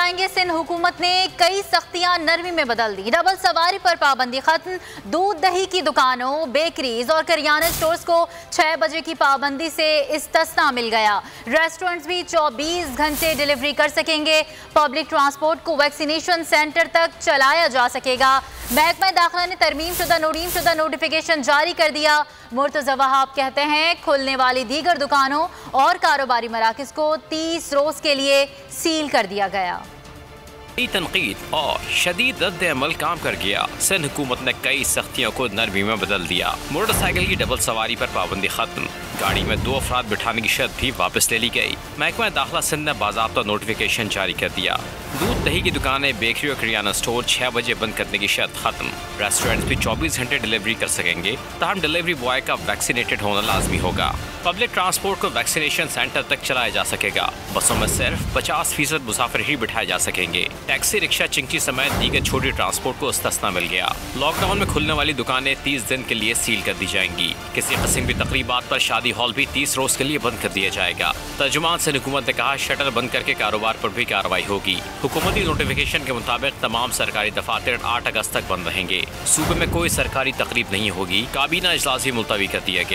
जाएंगे। सिंध हुकूमत ने कई सख्तियां नरमी में बदल दी। डबल सवारी पर पाबंदी खत्म। दूध दही की दुकानों, बेकरीज और करियाना स्टोर्स को 6 बजे की पाबंदी से इस्तिस्ना मिल गया। रेस्टोरेंट्स भी 24 घंटे डिलीवरी कर सकेंगे। पब्लिक ट्रांसपोर्ट को वैक्सीनेशन सेंटर तक चलाया जा सकेगा। महकमा दाखिला ने तरमीम शुदा नोटिफिकेशन जारी कर दिया। मुर्तज़ा वहाब कहते हैं खुलने वाली दीगर दुकानों और कारोबारी मराकज़ को 30 रोज के लिए सील कर दिया गया। तनकीद और शदीद रद्द अमल काम कर गया। सिंध हुकूमत ने कई सख्तियों को नरमी में बदल दिया। मोटरसाइकिल की डबल सवारी पर पाबंदी खत्म। गाड़ी में 2 अफराद बिठाने की शर्त भी वापस ले ली गई। महकमा दाखिला सिंध ने बाज़ाब्ता नोटिफिकेशन जारी कर दिया। दूध दही की दुकानें, बेकरी और करियाना स्टोर 6 बजे बंद करने की शर्त खत्म। रेस्टोरेंट्स भी 24 घंटे डिलीवरी कर सकेंगे। ताहम डिलीवरी बॉय का वैक्सीनेटेड होना लाजमी होगा। पब्लिक ट्रांसपोर्ट को वैक्सीनेशन सेंटर तक चलाया जा सकेगा। बसों में सिर्फ 50% मुसाफिर ही बिठाए जा सकेंगे। टैक्सी, रिक्शा, चिंकी समेत दीगर छोटी ट्रांसपोर्ट को इस्तिस्ना मिल गया। लॉकडाउन में खुलने वाली दुकानें 30 दिन के लिए सील कर दी जाएंगी। किसी किस्म की तकरीबात पर शादी हॉल भी 30 रोज के लिए बंद कर दिया जाएगा। तर्जुमान सिंध हुकूमत ने कहा शटर बंद करके कारोबार पर भी कार्रवाई होगी। हुकूमती नोटिफिकेशन के मुताबिक तमाम सरकारी दफातर 8 अगस्त तक बंद रहेंगे। सूबे में कोई सरकारी तकरीब नहीं होगी। काबीना इजलास भी मुलतवी कर दिया गया।